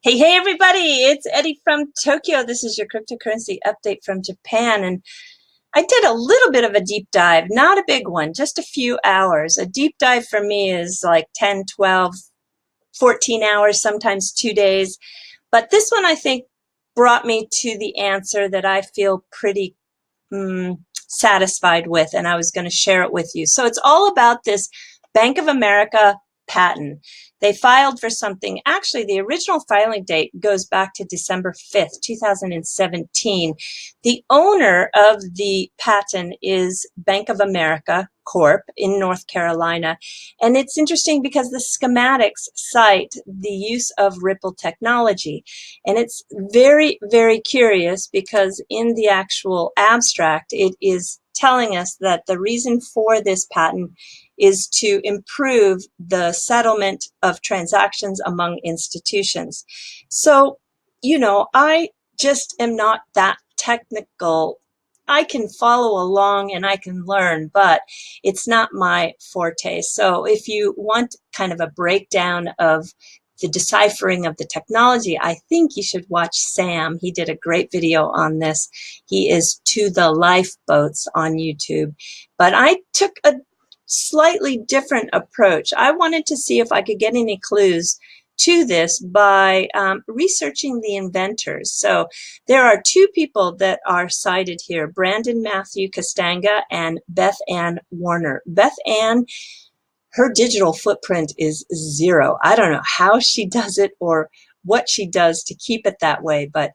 Hey, everybody, it's Eddie from Tokyo. This is your cryptocurrency update from Japan. And I did a little bit of a deep dive, not a big one, just a few hours. A deep dive for me is like 10, 12, 14 hours, sometimes 2 days. But this one, I think, brought me to the answer that I feel pretty satisfied with, and I was going to share it with you. So it's all about this Bank of America patent. They filed for something. Actually, the original filing date goes back to December 5th, 2017. The owner of the patent is Bank of America Corp in North Carolina. And it's interesting because the schematics cite the use of Ripple technology. And it's very, very curious because in the actual abstract, it is telling us that the reason for this patent is to improve the settlement of transactions among institutions. So, I just am not that technical. I can follow along and I can learn, but it's not my forte. So if you want kind of a breakdown of the deciphering of the technology, I think you should watch Sam. He did a great video on this. He is To the Lifeboats on YouTube. But I took a slightly different approach. I wanted to see if I could get any clues to this by researching the inventors. So there are two people that are cited here, Brandon Matthew Castanga and Beth Ann Warner. Beth Ann, her digital footprint is 0. I don't know how she does it or what she does to keep it that way, but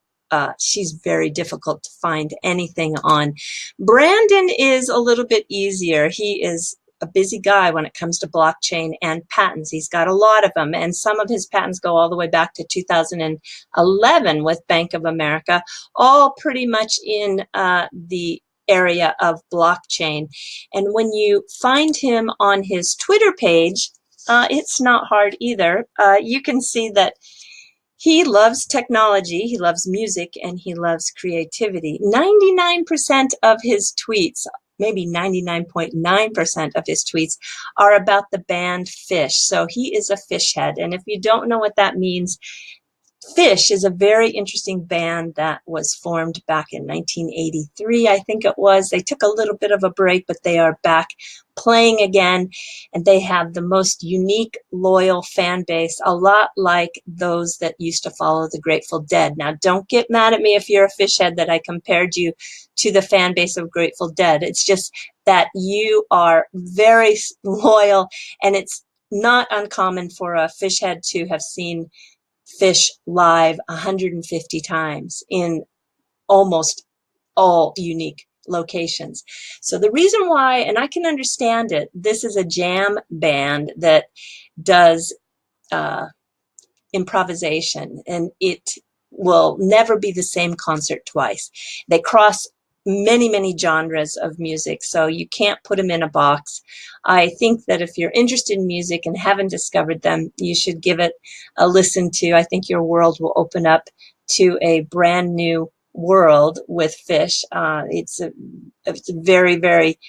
she's very difficult to find anything on. Brandon is a little bit easier. He is a busy guy when it comes to blockchain and patents. He's got a lot of them, and some of his patents go all the way back to 2011 with Bank of America, all pretty much in the area of blockchain. And when you find him on his Twitter page, it's not hard either. You can see that he loves technology, he loves music, and he loves creativity. 99% of his tweets, maybe 99.9% of his tweets, are about the band Phish. So he is a Phish head. And if you don't know what that means, Phish is a very interesting band that was formed back in 1983, I think it was. They took a little bit of a break, but they are back playing again, and they have the most unique, loyal fan base, a lot like those that used to follow the Grateful Dead. Now, don't get mad at me if you're a Phish head that I compared you to the fan base of Grateful Dead. It's just that you are very loyal, and it's not uncommon for a Phish head to have seen Phish live 150 times in almost all unique locations. So the reason why, and I can understand it, this is a jam band that does improvisation, and it will never be the same concert twice. They cross many, many genres of music, so you can't put them in a box. I think that if you're interested in music and haven't discovered them, you should give it a listen to. I think your world will open up to a brand new world with Phish. It's a very, very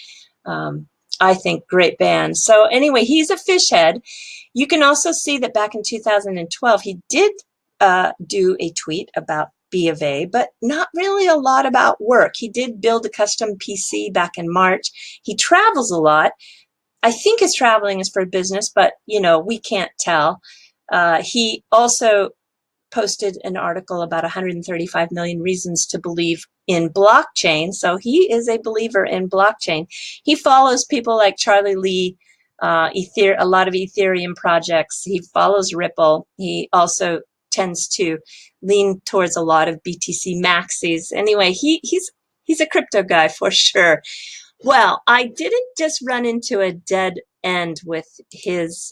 I think, great band. So anyway, he's a Phish head. You can also see that back in 2012, he did do a tweet about B of A, but not really a lot about work. He did build a custom PC back in March. He travels a lot. I think his traveling is for business, but, we can't tell. He also posted an article about 135 million reasons to believe in blockchain. So he is a believer in blockchain. He follows people like Charlie Lee, a lot of Ethereum projects. He follows Ripple. He also tends to lean towards a lot of BTC maxis. Anyway, he's a crypto guy for sure. Well, I didn't just run into a dead end with his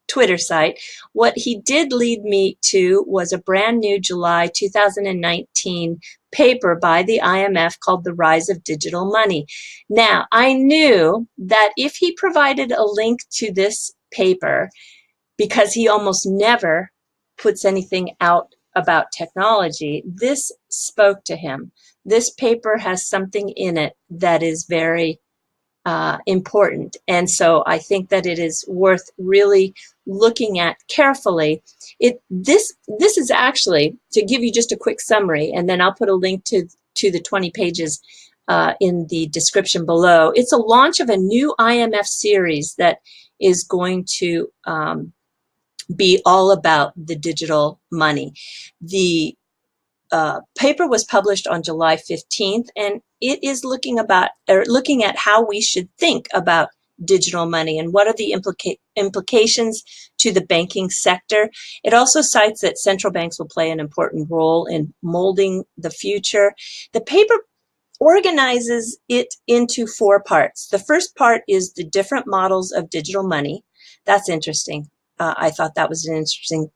Twitter site. What he did lead me to was a brand new July 2019 paper by the IMF called The Rise of Digital Money. Now, I knew that if he provided a link to this paper, because he almost never puts anything out about technology, this spoke to him. This paper has something in it that is very important. And so I think that it is worth really looking at carefully. This is actually, to give you just a quick summary, and then I'll put a link to the 20 pages in the description below. It's a launch of a new IMF series that is going to be all about the digital money. The paper was published on July 15th, and it is looking at how we should think about digital money and what are the implications to the banking sector. It also cites that central banks will play an important role in molding the future. The paper organizes it into 4 parts. The first part is the different models of digital money. That's interesting. I thought that was an interesting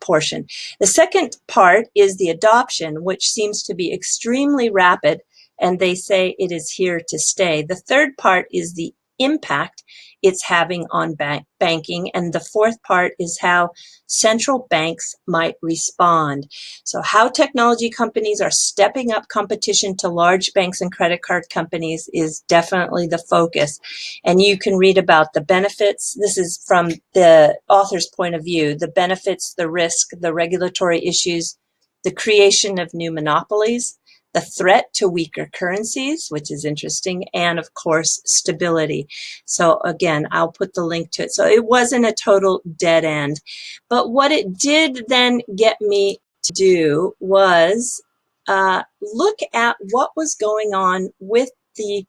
portion. The second part is the adoption, which seems to be extremely rapid, and they say it is here to stay. The third part is the impact it's having on banking, and the fourth part is how central banks might respond. So how technology companies are stepping up competition to large banks and credit card companies is definitely the focus. And you can read about the benefits. This is from the author's point of view, the benefits, the risk, the regulatory issues, the creation of new monopolies, the threat to weaker currencies, which is interesting, and of course, stability. So again, I'll put the link to it. So it wasn't a total dead end. But what it did then get me to do was look at what was going on with the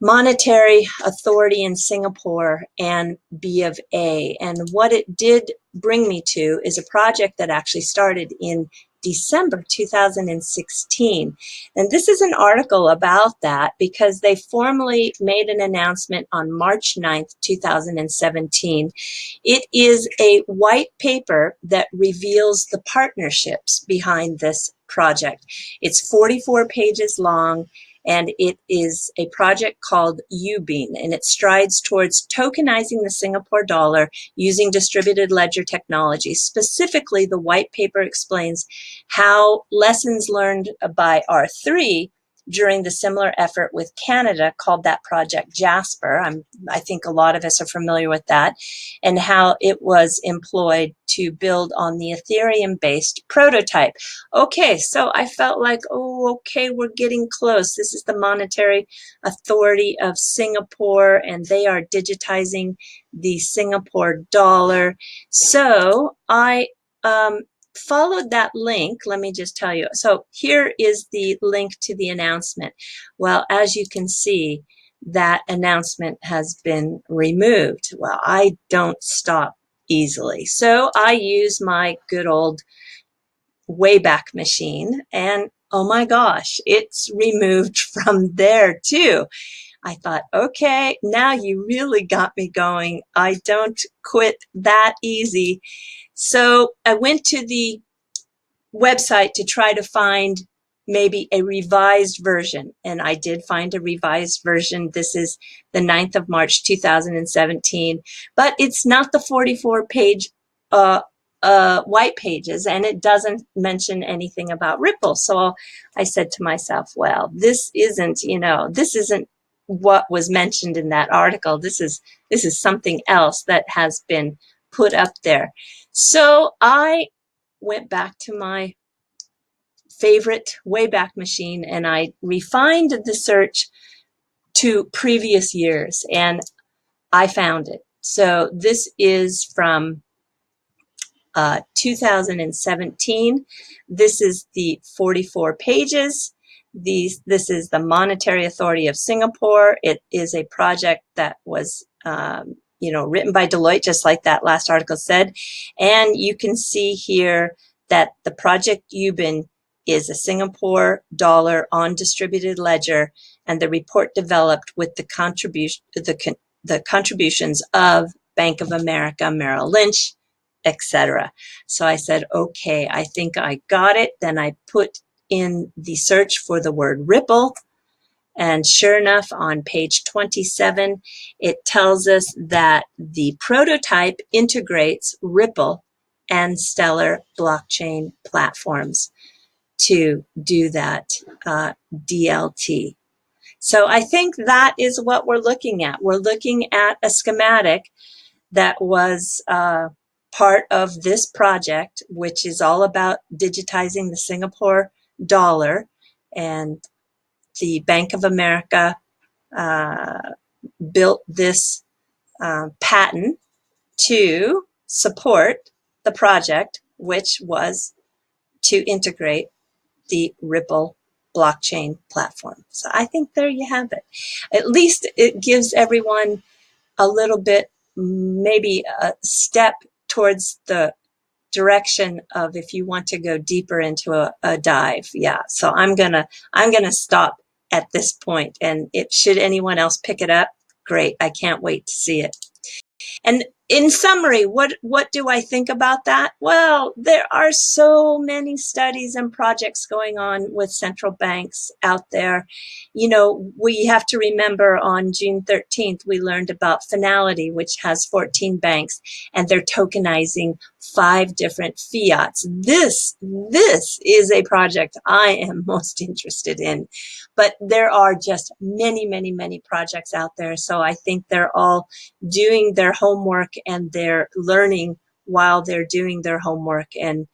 monetary authority in Singapore and B of A. And what it did bring me to is a project that actually started in December 2016. And this is an article about that because they formally made an announcement on March 9th, 2017. It is a white paper that reveals the partnerships behind this project. It's 44 pages long, and it is a project called UBean, and it strides towards tokenizing the Singapore dollar using distributed ledger technology. Specifically, the white paper explains how lessons learned by R3 during the similar effort with Canada, called that Project Jasper. I think a lot of us are familiar with that, and how it was employed to build on the Ethereum-based prototype. Okay, so I felt like, oh, okay, we're getting close. This is the Monetary Authority of Singapore, and they are digitizing the Singapore dollar. So I followed that link. Let me just tell you. So here is the link to the announcement. Well, as you can see, that announcement has been removed. Well, I don't stop easily. So I use my good old Wayback Machine, and oh my gosh, it's removed from there too. I thought, okay, now you really got me going. I don't quit that easy. So I went to the website to try to find maybe a revised version, and I did find a revised version. This is the 9th of March 2017, but it's not the 44-page white pages, and it doesn't mention anything about Ripple. So I said to myself, well, this isn't what was mentioned in that article. This is something else that has been put up there. So I went back to my favorite Wayback Machine, and I refined the search to previous years, and I found it. So this is from 2017. This is the 44 pages. This is the Monetary Authority of Singapore. It is a project that was written by Deloitte, just like that last article said. And you can see here that the Project UBean is a Singapore dollar on distributed ledger, and the report developed with the contributions of Bank of America, Merrill Lynch, etc. So I said, okay, I think I got it. Then I put in the search for the word Ripple, and sure enough, on page 27, it tells us that the prototype integrates Ripple and Stellar blockchain platforms to do that DLT. So I think that is what we're looking at. We're looking at a schematic that was part of this project, which is all about digitizing the Singapore dollar. And the Bank of America built this patent to support the project, which was to integrate the Ripple blockchain platform. So I think there you have it. At least it gives everyone a little bit, maybe a step towards the direction of if you want to go deeper into a dive. Yeah, so I'm gonna stop at this point, and if should anyone else pick it up, great. I can't wait to see it. And in summary, what do I think about that? Well, there are so many studies and projects going on with central banks out there. You know, we have to remember on June 13th, we learned about Finality, which has 14 banks, and they're tokenizing 5 different fiats. This is a project I am most interested in. But there are just many, many, many projects out there. So I think they're all doing their homework and they're learning while they're doing their homework, and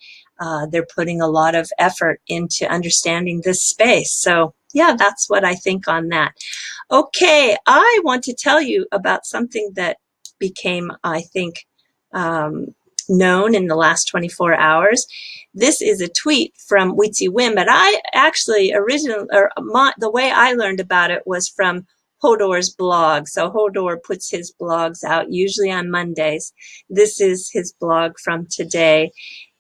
they're putting a lot of effort into understanding this space. So yeah, that's what I think on that. Okay, I want to tell you about something that became, I think, known in the last 24 hours. This is a tweet from Weezy Win, but I actually the way I learned about it was from Hodor's blog. So Hodor puts his blogs out usually on Mondays. This is his blog from today.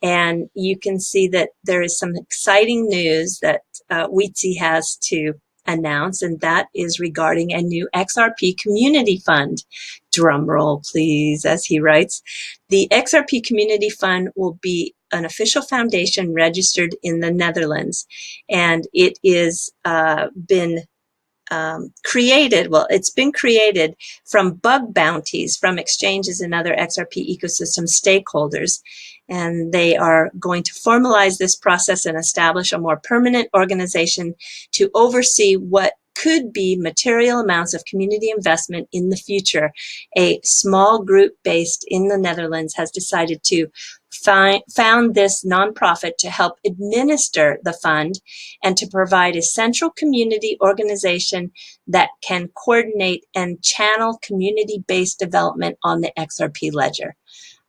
And you can see that there is some exciting news that Weezy has to announce, and that is regarding a new XRP Community Fund. Drum roll, please, as he writes. The XRP Community Fund will be an official foundation registered in the Netherlands, and it is been created, well, it's been created from bug bounties from exchanges and other XRP ecosystem stakeholders. And they are going to formalize this process and establish a more permanent organization to oversee what could be material amounts of community investment in the future. A small group based in the Netherlands has decided to found this nonprofit to help administer the fund and to provide a central community organization that can coordinate and channel community-based development on the XRP ledger.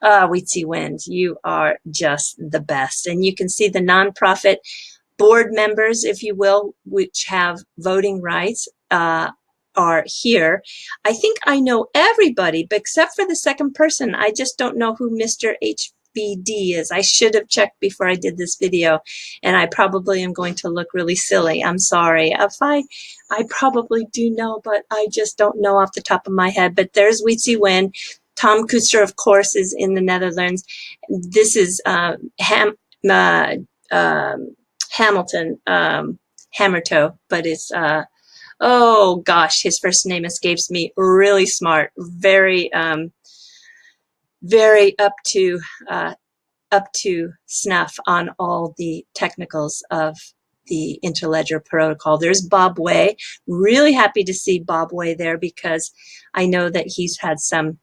Weezy Wind, you are just the best. And you can see the nonprofit board members, if you will, which have voting rights, are here. I think I know everybody, but except for the second person. I just don't know who Mr. HBD is. I should have checked before I did this video, and I probably am going to look really silly. I'm sorry. If I probably do know, but I just don't know off the top of my head. But there's Weezy Win. Tom Kuster, of course, is in the Netherlands. This is Hamilton, Hammertoe, but it's, oh gosh, his first name escapes me. Really smart, very, very up to snuff on all the technicals of the Interledger protocol. There's Bob Way. Really happy to see Bob Way there because I know that he's had some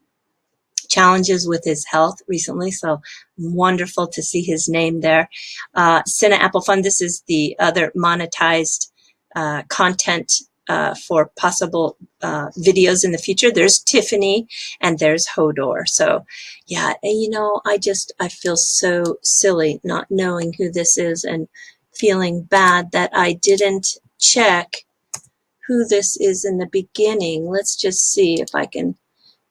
challenges with his health recently, so wonderful to see his name there. Cinna Apple Fund, this is the other monetized content for possible videos in the future. There's Tiffany and there's Hodor. So yeah, you know, I feel so silly not knowing who this is and feeling bad that I didn't check who this is in the beginning. Let's just see if I can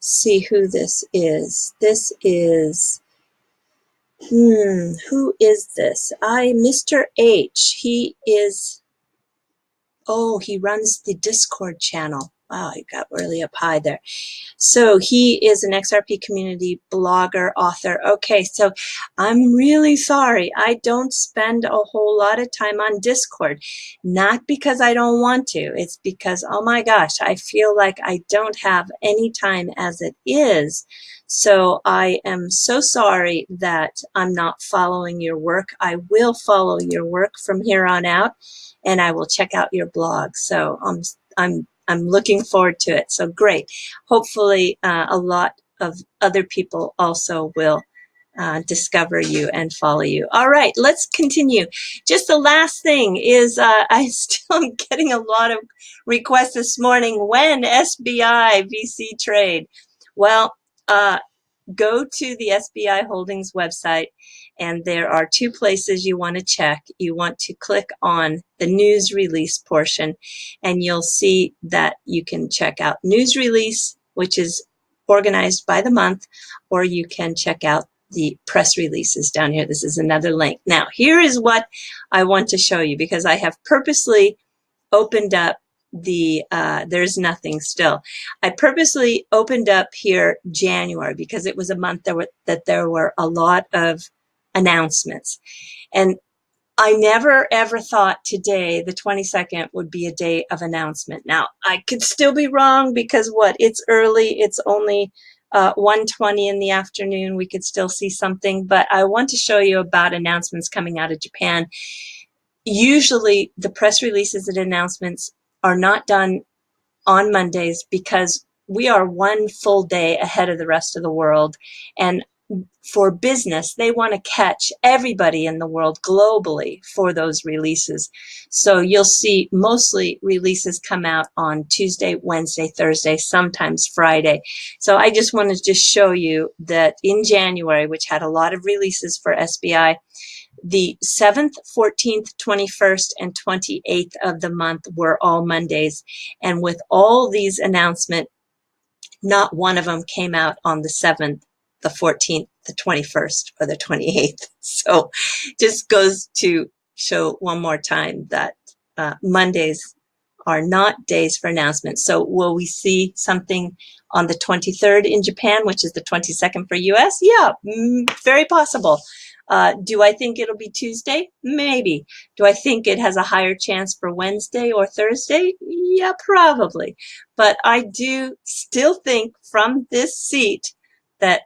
see who this is. This is, who is this? Mr. H. He is, oh, he runs the Discord channel. Wow, he got really up high there. So he is an XRP community blogger, author. Okay, so I'm really sorry. I don't spend a whole lot of time on Discord. Not because I don't want to. It's because, oh my gosh, I feel like I don't have any time as it is. So I am so sorry that I'm not following your work. I will follow your work from here on out, and I will check out your blog. So I'm looking forward to it. So great. Hopefully a lot of other people also will discover you and follow you. All right, let's continue. Just the last thing is I still am getting a lot of requests this morning. When SBI VC trade? Well, go to the SBI Holdings website, and there are two places you want to check. You want to click on the news release portion, and you'll see that you can check out news release, which is organized by the month, or you can check out the press releases down here. This is another link. Now, here is what I want to show you, because I have purposely opened up the, there's nothing still. I purposely opened up here January because it was a month that there were a lot of announcements. And I never ever thought today, the 22nd, would be a day of announcement. Now, I could still be wrong because what? It's early. It's only 1:20 in the afternoon. We could still see something, but I want to show you about announcements coming out of Japan. Usually the press releases and announcements are not done on Mondays because we are one full day ahead of the rest of the world. And for business, they want to catch everybody in the world globally for those releases. So you'll see mostly releases come out on Tuesday, Wednesday, Thursday, sometimes Friday. So I just wanted to show you that in January, which had a lot of releases for SBI, the 7th, 14th, 21st, and 28th of the month were all Mondays. And with all these announcements, not one of them came out on the 7th, the 14th, the 21st, or the 28th. So just goes to show one more time that Mondays are not days for announcements. So will we see something on the 23rd in Japan, which is the 22nd for US? Yeah, very possible. Do I think it'll be Tuesday? Maybe. Do I think it has a higher chance for Wednesday or Thursday? Yeah, probably. But I do still think from this seat that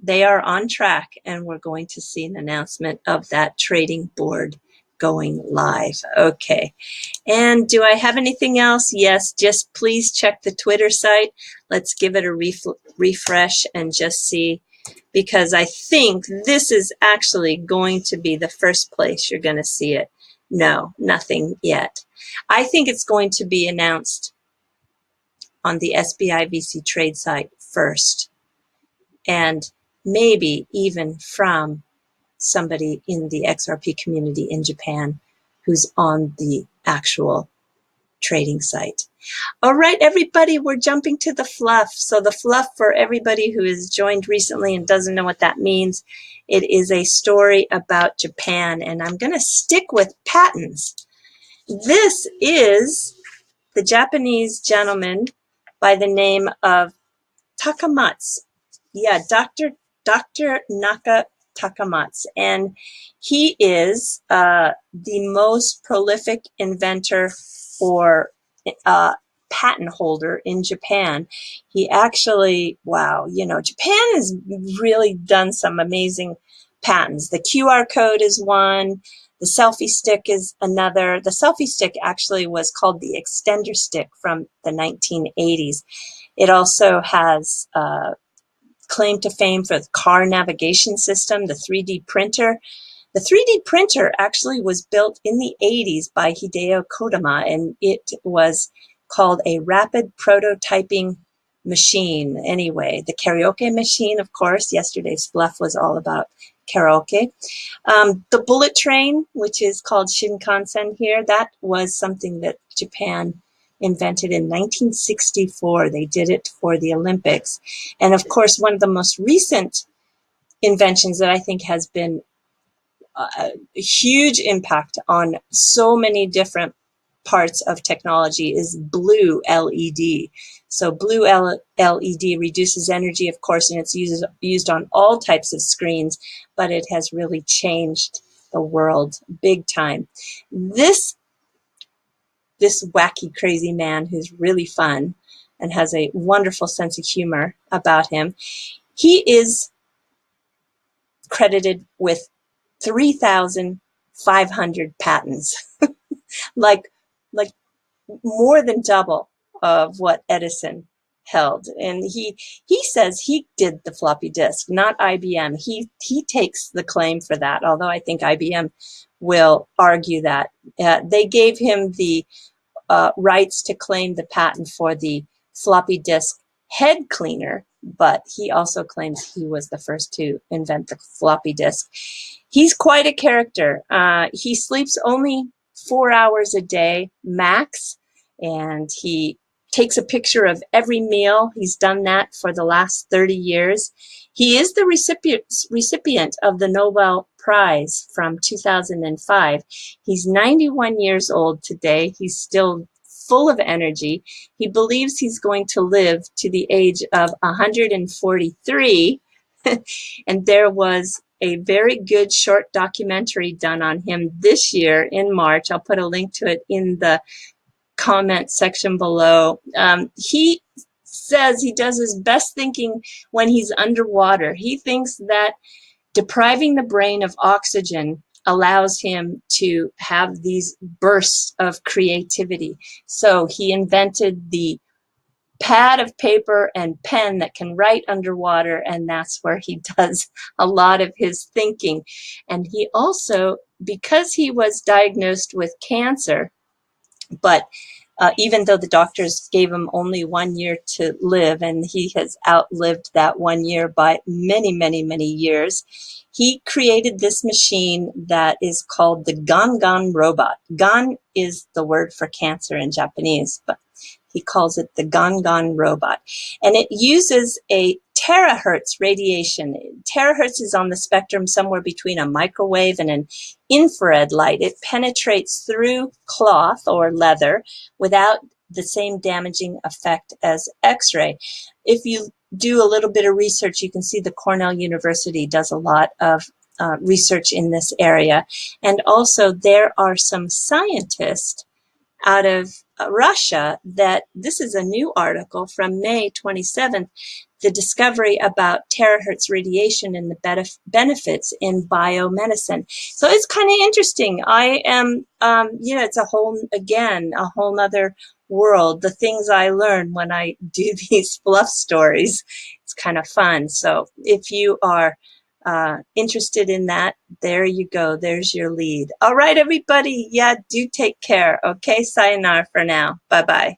they are on track, and we're going to see an announcement of that trading board going live. Okay. And do I have anything else? Yes, just please check the Twitter site. Let's give it a refresh and just see, because I think this is actually going to be the first place you're going to see it. No, nothing yet. I think it's going to be announced on the SBI VC trade site first, and maybe even from somebody in the XRP community in Japan who's on the actual trading site. All right, everybody, we're jumping to the fluff. So the fluff, for everybody who has joined recently and doesn't know what that means, it is a story about Japan, and I'm going to stick with patents. This is the Japanese gentleman by the name of Takamatsu. Yeah, Dr. Naka Takamatsu. And he is the most prolific inventor or patent holder in Japan. He actually, wow, you know, Japan has really done some amazing patents. The QR code is one. The selfie stick is another. The selfie stick actually was called the extender stick from the 1980s. It also has claim to fame for the car navigation system, the 3D printer. The 3D printer actually was built in the 80s by Hideo Kodama, and it was called a rapid prototyping machine. Anyway, the karaoke machine, of course, yesterday's fluff was all about karaoke. The bullet train, which is called Shinkansen here, that was something that Japan invented in 1964. They did it for the Olympics. And of course, one of the most recent inventions that I think has been a huge impact on so many different parts of technology is blue LED. So blue LED reduces energy, of course, and it's used on all types of screens, but it has really changed the world big time. This wacky, crazy man who's really fun and has a wonderful sense of humor about him, he is credited with 3,500 patents, like more than double of what Edison held. And he says he did the floppy disk, not IBM. He takes the claim for that, although I think IBM will argue that. They gave him the rights to claim the patent for the floppy disk head cleaner, but he also claims he was the first to invent the floppy disk. He's quite a character. He sleeps only 4 hours a day max, and he takes a picture of every meal. He's done that for the last 30 years. He is the recipient of the Nobel Prize from 2005. He's 91 years old today. He's still full of energy. He believes he's going to live to the age of 143. And there was a very good short documentary done on him this year in March. I'll put a link to it in the comment section below. He says he does his best thinking when he's underwater. He thinks that depriving the brain of oxygen allows him to have these bursts of creativity. So he invented the pad of paper and pen that can write underwater, and that's where he does a lot of his thinking. And he also, because he was diagnosed with cancer, but even though the doctors gave him only 1 year to live, and he has outlived that 1 year by many, many, many years, he created this machine that is called the Gan robot. Gan is the word for cancer in Japanese, but he calls it the Gan robot. And it uses a terahertz radiation. Terahertz is on the spectrum somewhere between a microwave and an infrared light. It penetrates through cloth or leather without the same damaging effect as X-ray. If you do a little bit of research, you can see the Cornell University does a lot of research in this area. And also there are some scientists out of Russia that, this is a new article from May 27th, the discovery about terahertz radiation and the benefits in biomedicine. So it's kind of interesting. I am, it's a whole nother world. The things I learn when I do these fluff stories, it's kind of fun. So if you are interested in that, there you go. There's your lead. All right, everybody. Yeah, do take care. Okay, sayonara for now. Bye-bye.